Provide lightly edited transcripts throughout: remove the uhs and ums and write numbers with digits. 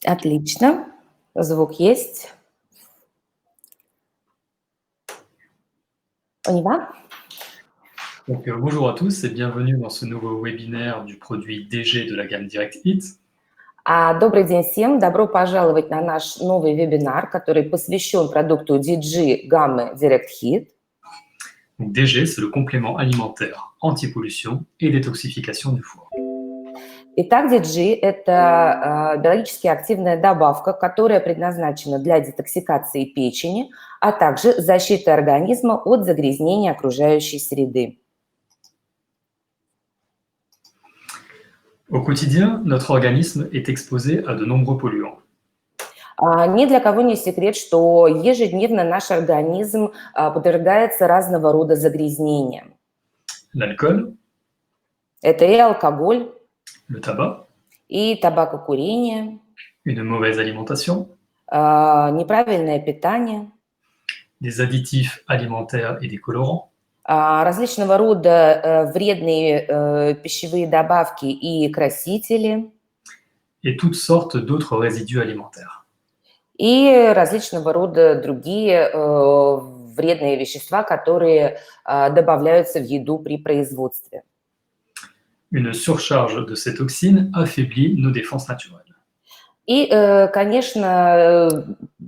Отлично. Звук есть. On y va? Donc, bonjour à tous et bienvenue dans ce nouveau webinaire du produit DG de la gamme Direct Hit. Добрый день всем. Добро пожаловать на наш новый вебинар, который посвящен продукту DG гаммы Direct Hit. Donc, DG, c'est le complément alimentaire anti-pollution et détoxification du foie. Итак, DG – это биологически активная добавка, которая предназначена для детоксикации печени, а также защиты организма от загрязнения окружающей среды. Au quotidien, notre organisme est exposé à de nombreux polluants. Ни для кого не секрет, что ежедневно наш организм подвергается разного рода загрязнениям. L'alcool, Это и алкоголь, le tabac, и табакокурение, une mauvaise alimentation, неправильное питание, des additifs alimentaires et des colorants, различного рода вредные пищевые добавки и красители, et toutes sortes d'autres résidus alimentaires. и различного рода другие вредные вещества, которые добавляются в еду при производстве. Une surcharge de ces toxines affaiblit nos défenses naturelles. И, конечно,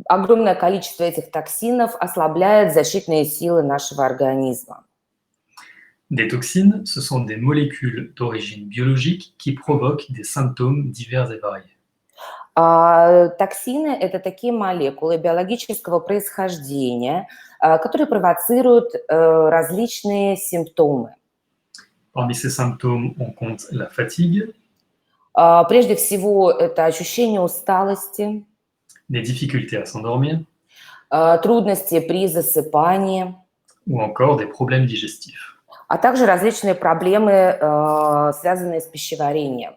огромное количество этих токсинов ослабляет защитные силы нашего организма. Des toxines, ce sont des molécules d'origine biologique qui provoquent des symptômes divers et variés. Токсины – это такие молекулы биологического происхождения, которые провоцируют различные симптомы. Parmi ces symptômes, on compte la fatigue, Прежде всего, это ощущение усталости, des difficultés à s'endormir трудности при засыпании, ou encore des problèmes digestifs. а также различные проблемы, связанные с пищеварением.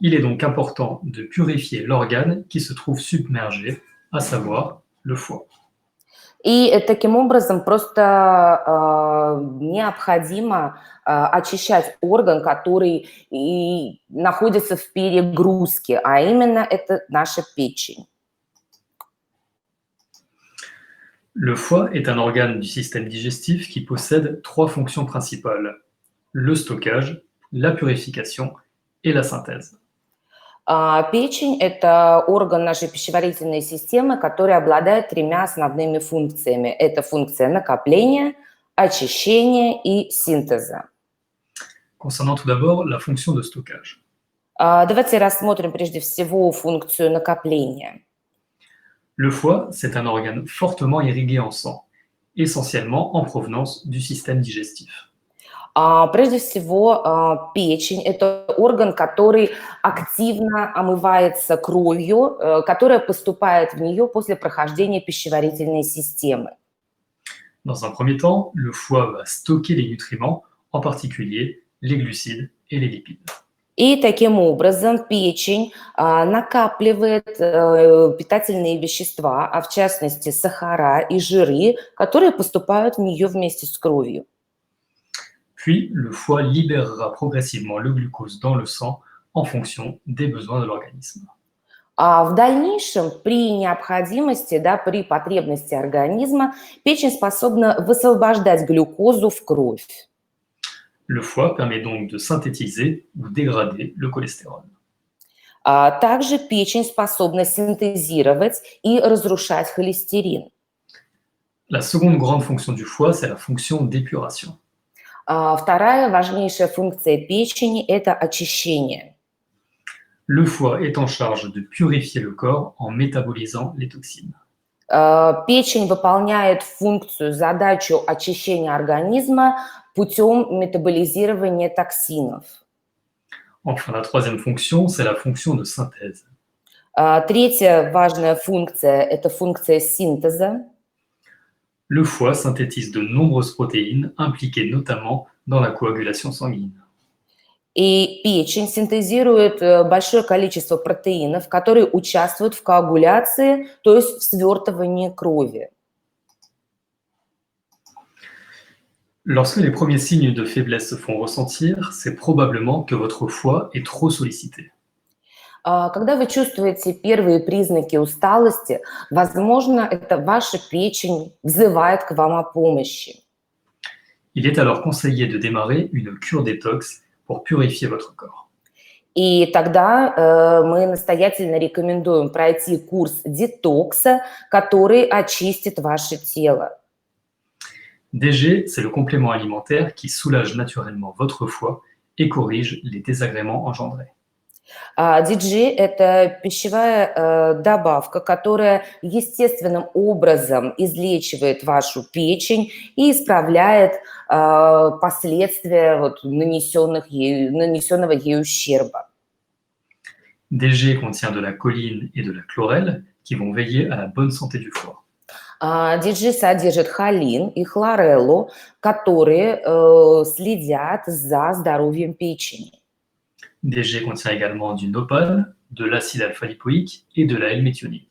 Il est donc important de purifier l'organe qui se trouve submergé, à savoir le foie. И таким образом просто необходимо очищать орган, который и находится в перегрузке, а именно это наша печень. Le foie est un organe du système digestif qui possède trois fonctions principales: le stockage, la purification et la synthèse. Печень – это орган нашей пищеварительной системы, который обладает тремя основными функциями. Это функция накопления, очищения и синтеза. Concernant tout d'abord la fonction de stockage. Давайте рассмотрим прежде всего функцию накопления. Le foie, c'est un organe fortement irrigué en sang, essentiellement en provenance du système digestif. Прежде всего, печень – это орган, который активно омывается кровью, которая поступает в нее после прохождения пищеварительной системы. Dans un premier temps, le foie va stocker les nutriments, en particulier les glucides et les lipides. И таким образом печень накапливает питательные вещества, а в частности сахара и жиры, которые поступают в нее вместе с кровью. Puis, le foie libérera progressivement le glucose dans le sang en fonction des besoins de l'organisme. В дальнейшем, при необходимости, при потребности организма, печень способна высвобождать глюкозу в кровь. Le foie permet donc de synthétiser ou dégrader le cholestérol. Также печень способна синтезировать и разрушать холестерин. La seconde grande fonction du foie, c'est la fonction d'épuration. Вторая важнейшая функция печени – это очищение. Le foie est en charge de purifier le corps en métabolisant les toxines. Печень выполняет функцию, задачу очищения организма путем метаболизирования токсинов. Enfin, la troisième fonction, c'est la fonction de synthèse. Третья важная функция – это функция синтеза. Le foie synthétise de nombreuses protéines impliquées notamment dans la coagulation sanguine. И печень синтезирует большое количество протеинов, которые участвуют в коагуляции, то есть в свертывании крови. Lorsque les premiers signes de faiblesse se font ressentir, c'est probablement que votre foie est trop sollicité. Когда вы чувствуете первые признаки усталости, возможно, это ваша печень взывает к вам о помощи. Il est alors conseillé de démarrer une cure détox pour purifier votre corps. И тогда мы настоятельно рекомендуем пройти курс детокса, который очистит ваше тело. DG, c'est le complément alimentaire qui soulage naturellement votre foie et corrige les désagréments engendrés. DG– это пищевая добавка, которая естественным образом излечивает вашу печень и исправляет последствия нанесенного ей ущерба. DG contient de la choline et de la chlorelle qui vont veiller à la bonne santé du foie. DG содержит холин и хлореллу, которые следят за здоровьем печени. DG contient également du nopal, de l'acide alpha-lipoïque et de la L-méthionine.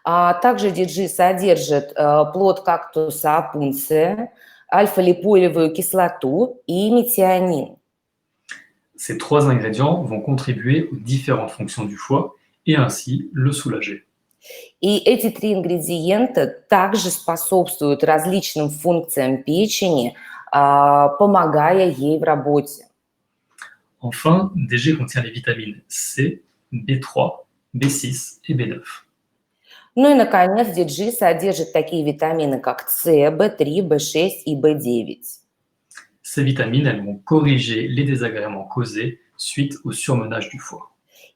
Также DG содержит плод кактуса опунция, альфа-липоилевую кислоту и метионин. Ces trois ingrédients vont contribuer aux différentes fonctions du foie et ainsi le soulager. И эти три ингредиента также способствуют различным функциям печени, помогая ей в работе. Enfin, DG contient les vitamines C, B3, B6 et B9. Ну и, наконец, DG содержит такие витамины, как С, В3, В6 и В9. Ces vitamines, elles vont corriger les désagréments causés suite au surmenage du foie.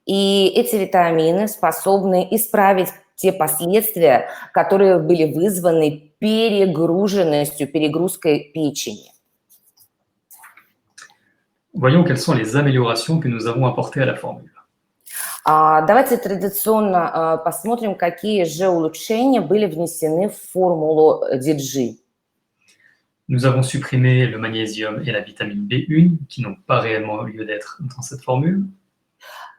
И эти витамины способны исправить те последствия, которые были вызваны перегрузкой печени. Voyons quelles sont les améliorations que nous avons apportées à la formule. Давайте традиционно посмотрим, какие же улучшения были внесены в формулу DG. Nous avons supprimé le magnésium et la vitamine B1 qui n'ont pas réellement lieu d'être dans cette formule.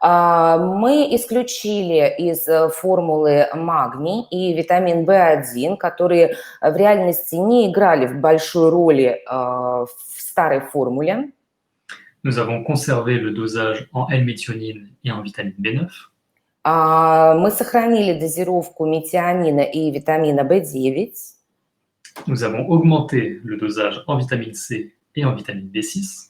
Мы исключили из формулы магний и витамин В1, которые в реальности не играли большой роли в старой формуле. Nous avons conservé le dosage en L-méthionine et en vitamine B9. Мы сохранили дозировку метионина и витамина В9. Nous avons augmenté le dosage en vitamine C et en vitamine B6.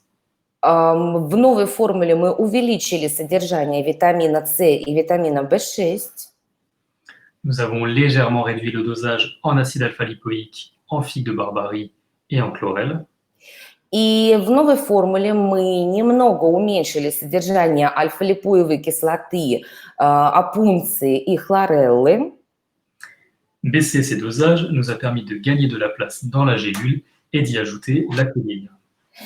В новой формуле мы увеличили содержание витамина С и витамина В6. Nous avons légèrement réduit le dosage en acide alpha-lipoïque, en figue de Barbarie et en chlorelle. И в новой формуле мы немного уменьшили содержание альфа-липоевой кислоты, опунции и хлореллы. Baisser ces dosages nous a permis de gagner de la place dans la gélule et d'y ajouter la choline.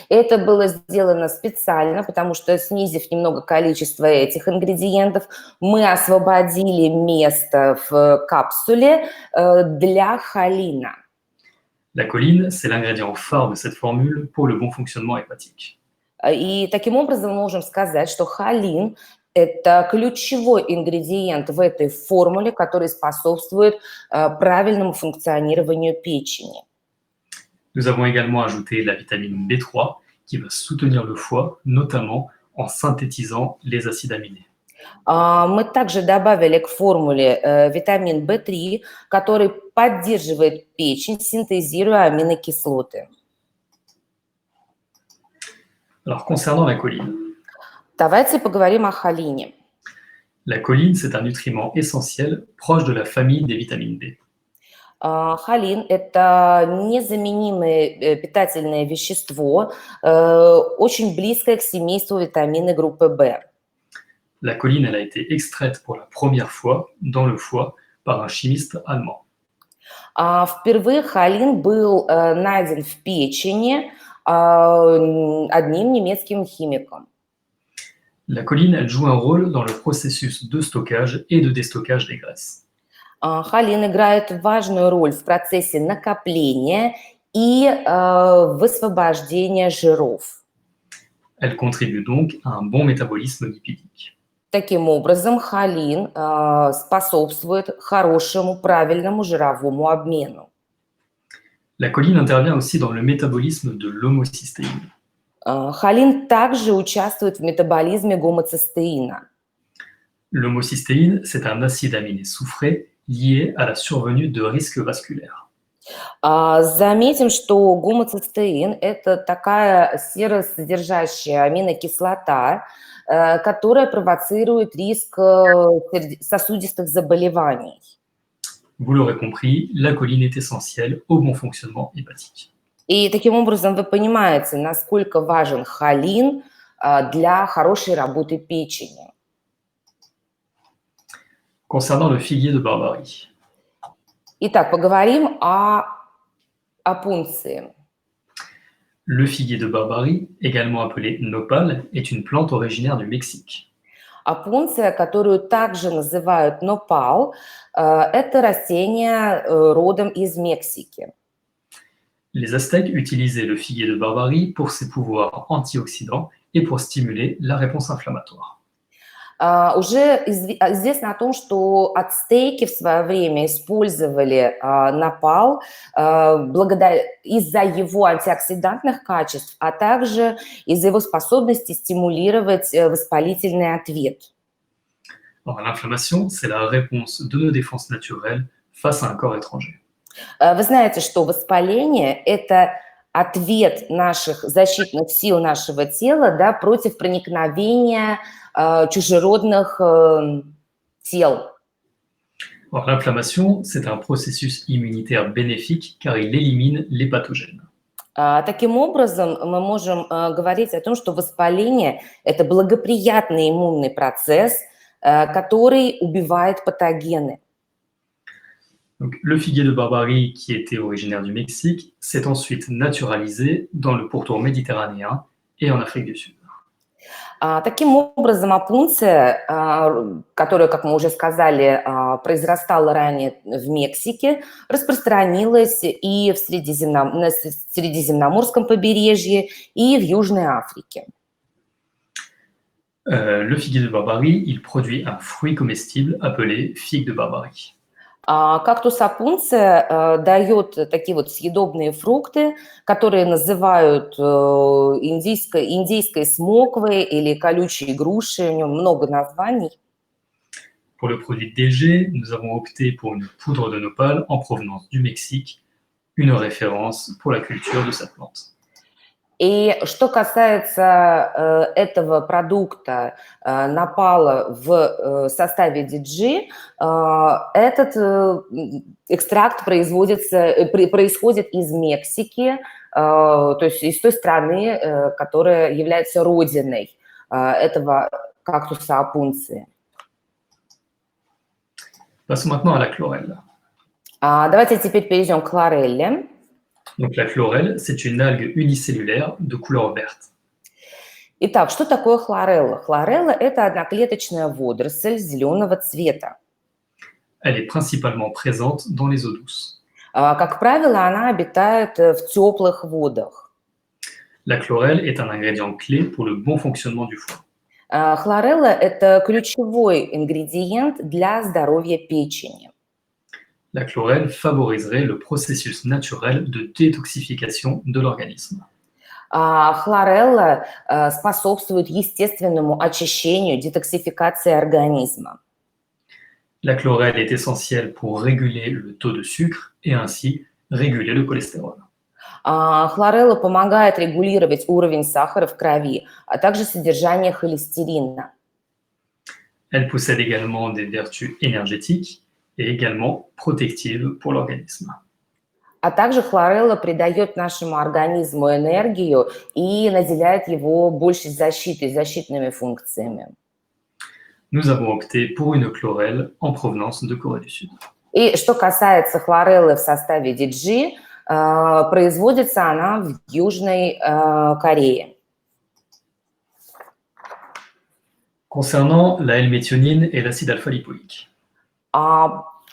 Это было сделано специально, потому что, снизив немного количество этих ингредиентов, мы освободили место в капсуле для холина. La choline, c'est l'ingrédient phare de cette formule pour le bon fonctionnement hépatique. И таким образом мы можем сказать, что холин – это ключевой ингредиент в этой формуле, который способствует правильному функционированию печени. Nous avons également ajouté la vitamine B3 qui va soutenir le foie, notamment en synthétisant les acides aminés. Мы также добавили к формуле витамин В3, который поддерживает печень, синтезируя аминокислоты. Alors, concernant la choline. Давайте поговорим о холине. La choline, c'est un nutriment essentiel proche de la famille des vitamines B. Холин – это незаменимое питательное вещество, очень близкое к семейству витамины группы В. La choline, elle a été extraite pour la première fois dans le foie par un chimiste allemand. Впервые холин был найден в печени одним немецким химиком. La choline, elle joue un rôle dans le processus de stockage et de déstockage des graisses. Холин играет важную роль в процессе накопления и высвобождения жиров. Elle contribue donc à un bon métabolisme lipidique. Таким образом, холин способствует хорошему, правильному жировому обмену. La choline intervient aussi dans le métabolisme de l'homocystéine. Холин также участвует в метаболизме гомоцистеина. L'homocystéine, c'est un acide aminé soufré lié à la survenue de risques vasculaires. Заметим, что гомоцистеин– это такая серосодержащая аминокислота, которая провоцирует риск сосудистых заболеваний. Vous l'aurez compris, la choline est essentielle au bon fonctionnement hépatique. И таким образом вы понимаете, насколько важен холин для хорошей работы печени. Concernant le figuier de Barbarie, Итак, поговорим о пунции. le figuier de Barbarie, également appelé nopal, est une plante originaire du Mexique. Опунция, которую также называют нопал, это растение родом из Мексики. Les Aztèques utilisaient le figuier de Barbarie pour ses pouvoirs antioxydants et pour stimuler la réponse inflammatoire. Уже известно о том, что ацтеки в свое время использовали напал из-за его антиоксидантных качеств, а также из-за его способности стимулировать воспалительный ответ. Alors, l'inflammation, c'est la réponse de nos défenses naturelles face à un corps étranger. Вы знаете, что воспаление – это ответ наших защитных сил нашего тела, да, против проникновения чужеродных тел. Alors, l'inflammation, c'est un processus immunitaire bénéfique car il élimine les pathogènes. Таким образом, мы можем говорить о том, что воспаление – это благоприятный иммунный процесс, который убивает патогены. Donc, le figuier de Barbarie, qui était originaire du Mexique, s'est ensuite naturalisé dans le pourtour méditerranéen et en Afrique du Sud. Таким образом, опунция, которая, как мы уже сказали, произрастала ранее в Мексике, распространилась и на Средиземноморском побережье, и в Южной Африке. Le figuier de Barbarie, il produit un fruit comestible appelé figue de Barbarie. Кактус опунция дает такие вот съедобные фрукты, которые называют индейской смоквой или колючей грушей, у него много названий. Pour le produit DG, nous avons opté pour une poudre de nopal en provenance du Mexique, une référence pour la culture de cette plante. И что касается этого продукта напала в составе DG, этот экстракт происходит из Мексики, то есть из той страны, которая является родиной этого кактуса опунции. Passons maintenant à la chlorelle. Давайте теперь перейдем к хлорелле. Donc la chlorelle, c'est une algue unicellulaire de couleur verte. Итак, что такое хлорелла? Хлорелла – это одноклеточная водоросль зеленого цвета. Elle est principalement présente dans les eaux douces. Как правило, она обитает в теплых водах. La chlorelle est un ingrédient clé pour le bon fonctionnement du foie. Хлорелла – это ключевой ингредиент для здоровья печени. La chlorelle favoriserait le processus naturel de détoxification de l'organisme. Хлорелла способствует естественному очищению, детоксификации организма. La chlorelle est essentielle pour réguler le taux de sucre et ainsi réguler le cholestérol. Хлорелла помогает регулировать уровень сахара в крови, а также содержание холестерина. Elle possède également des vertus énergétiques et également protectives pour l'organisme. А также хлорелла придает нашему организму энергию и наделяет его большей защитой, защитными функциями. Nous avons opté pour une chlorelle en provenance de Corée du Sud. И что касается хлореллы в составе DG, производится она в Южной Корее. Concernant la L-méthionine et l'acide alpha-lipoïque.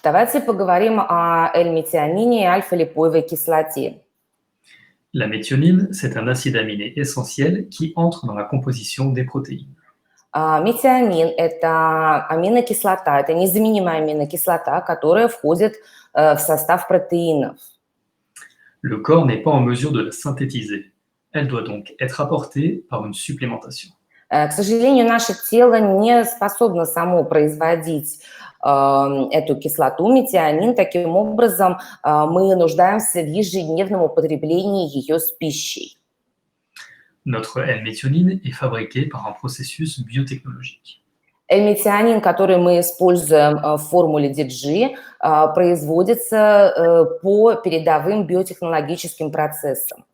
Давайте поговорим о L-méthionine и альфа-липоевой кислоте. La méthionine, c'est un acide aminé essentiel qui entre dans la composition des protéines. Метионин – это аминокислота, это незаменимая аминокислота, которая входит в состав протеинов. Le corps n'est pas en mesure de la synthétiser. Elle doit donc être apportée par une supplémentation. К сожалению, наше тело не способно само производить эту кислоту метионин. Таким образом, мы нуждаемся в ежедневном употреблении ее с пищей. Notre L-méthionine est fabriquée par un processus biotechnologique. L-метионин, который мы используем в формуле DG, производится по передовым биотехнологическим процессам.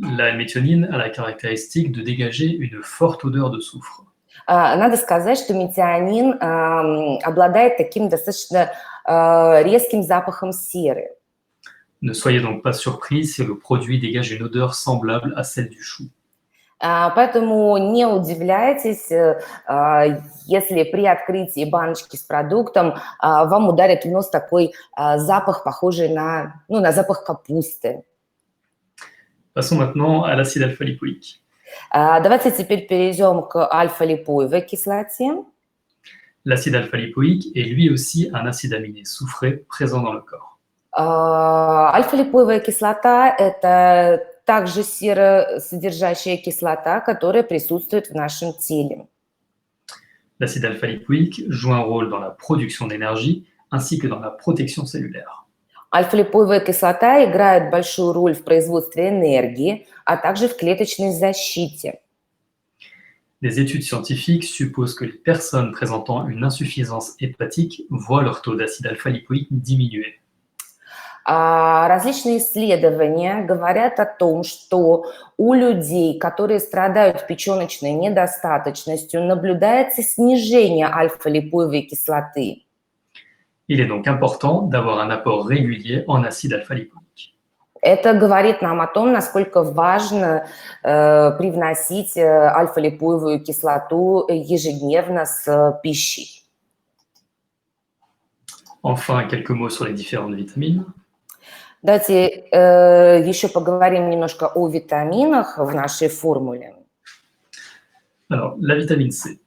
La L-méthionine a la caractéristique de dégager une forte odeur de soufre. Надо сказать, что метионин обладает таким достаточно резким запахом серы. Ne soyez donc pas surpris si le produit dégage une odeur semblable à celle du chou. Поэтому не удивляйтесь, если при открытии баночки с продуктом вам ударит в нос такой запах, похожий на запах капусты. Passons maintenant à l'acide alpha-lipoïque. Давайте теперь перейдем к альфа-липоевой кислоте. L'acide alpha-lipoïque est lui aussi un acide aminé soufré présent dans le corps. Альфа-липоевая кислота – это также серосодержащая кислота, которая присутствует в нашем теле. L'acide alpha-lipoïque joue un rôle dans la production d'énergie ainsi que dans la protection cellulaire. Альфа-липоевая кислота играет большую роль в производстве энергии, а также в клеточной защите. Des études scientifiques supposent que les personnes présentant une insuffisance hépatique voient leur taux d'acide alpha-lipoïque diminuer. Различные исследования говорят о том, что у людей, которые страдают печеночной недостаточностью, наблюдается снижение альфа-липоевой кислоты. Il est donc important d'avoir un apport régulier en acide alpha-lipoïque. Это говорит нам о том, насколько важно привносить альфа-липоевую кислоту ежедневно с пищей. Enfin, quelques mots sur les différentes vitamines. Давайте еще поговорим немножко о витаминах в нашей формуле. Alors, la vitamine C.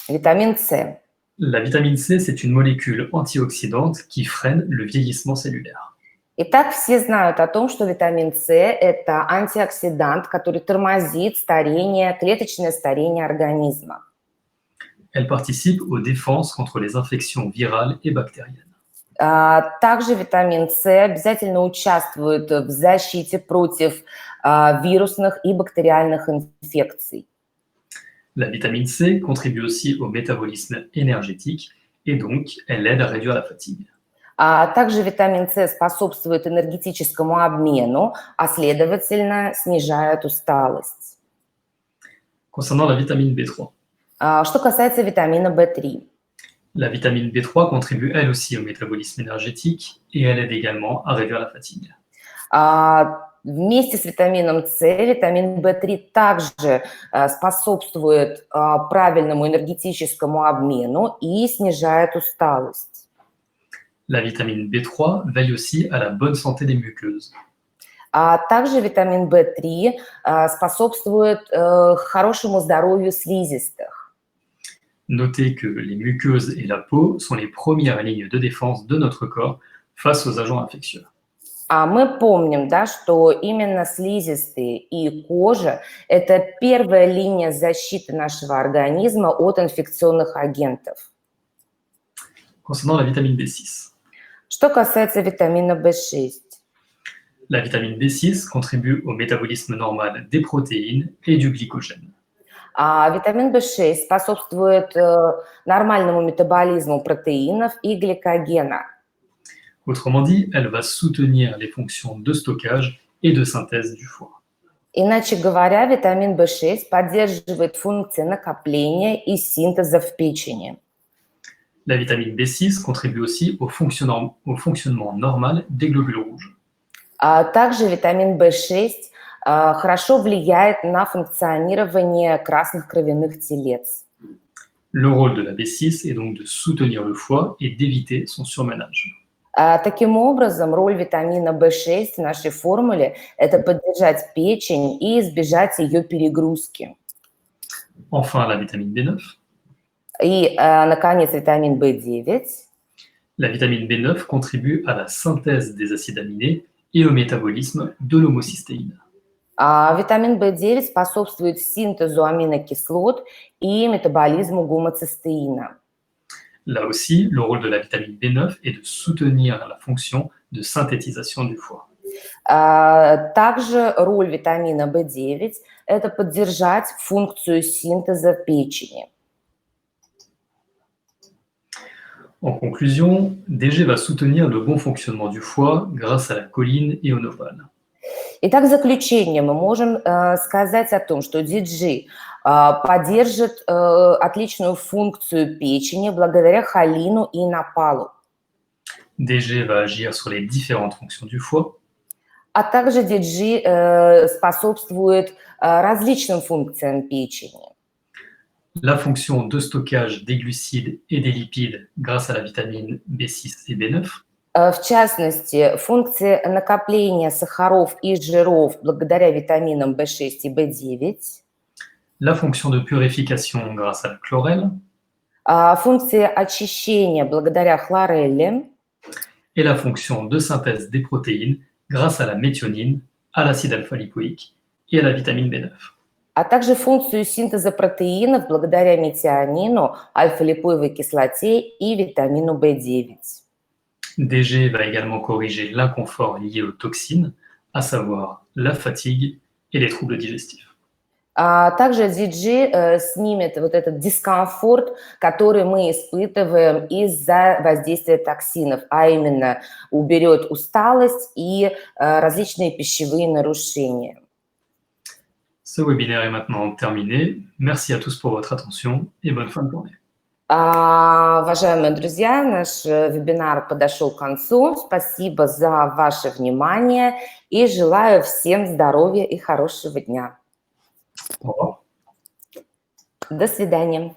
Витамин С. La vitamine C, c'est une molécule antioxydante qui freine le vieillissement cellulaire. Итак, все знают о том, что витамин С – это антиоксидант, который тормозит старение, клеточное старение организма. Elle participe aux défenses contre les infections virales et bactériennes. Также витамин С обязательно участвует в защите против вирусных и бактериальных инфекций. La vitamine C contribue aussi au métabolisme énergétique et donc elle aide à réduire la fatigue. Также витамин С способствует энергетическому обмену, а следовательно снижает усталость. Concernant la vitamine B3. Что касается витамина В3. La vitamine B3 contribue elle aussi au métabolisme énergétique et elle aide également à réduire la fatigue. Вместе с витамином С витамин В3 также способствует правильному энергетическому обмену и снижает усталость. La vitamine B3 veille aussi à la bonne santé des muqueuses. Также витамин В3 способствует хорошему здоровью слизистых. Notez que les muqueuses et la peau sont les premières lignes de défense de notre corps face aux agents infectieux. Мы помним, да, что именно слизистые и кожа – это первая линия защиты нашего организма от инфекционных агентов. Concernant la vitamine B6. Что касается витамина В6. La vitamine B6 contribue au métabolisme normal des protéines et du glycogène. Витамин В6 способствует нормальному метаболизму протеинов и гликогена. Autrement dit, elle va soutenir les fonctions de stockage et de synthèse du foie. Иначе говоря, витамин В6 поддерживает функции накопления и синтеза в печени. La vitamine B6 contribue aussi au fonctionnement normal des globules rouges. Также витамин В6 хорошо влияет на функционирование красных кровяных телец. Le rôle de la B6 est donc de soutenir le foie et d'éviter son surmenage. Таким образом, роль витамина В6 в нашей формуле – это поддержать печень и избежать ее перегрузки. Enfin, la vitamine B9. И, наконец, витамин В9. La vitamine B9 contribue à la synthèse des acides aminés et au métabolisme de l'homocystéine. Витамин В9 способствует синтезу аминокислот и метаболизму гомоцистеина. Là aussi, le rôle de la vitamine B9 est de soutenir la fonction de synthétisation du foie. Также роль витамина В9– это поддержать функцию синтеза печени. En conclusion, DG va soutenir le bon fonctionnement du foie grâce à la choline et au nopal. Итак, в заключение мы можем сказать о том, что DG поддержит отличную функцию печени благодаря холину и напалу. DG va agir sur les différentes fonctions du foie. А также DG способствует различным функциям печени. La fonction de stockage des glucides et des lipides grâce à la vitamine B6 et B9. В частности, функция накопления сахаров и жиров благодаря витаминам В6 и В9. La fonction de purification grâce à la chlorelle. Функция очищения благодаря хлорелле. Et la fonction de synthèse des protéines grâce à la méthionine, à l'acide alpha-lipoïque et à la vitamine B9. А также функцию синтеза протеинов благодаря метионину, альфа-липоевой кислоте и витамину В9. DG va également corriger l'inconfort lié aux toxines, à savoir la fatigue et les troubles digestifs. Также DG снимет вот этот дискомфорт, который мы испытываем из-за воздействия токсинов, а именно уберет усталость и различные пищевые нарушения. Ce webinaire est maintenant terminé. Merci à tous pour votre attention et bonne fin de journée. Уважаемые друзья, наш вебинар подошел к концу. Спасибо за ваше внимание и желаю всем здоровья и хорошего дня. Au revoir. До свидания.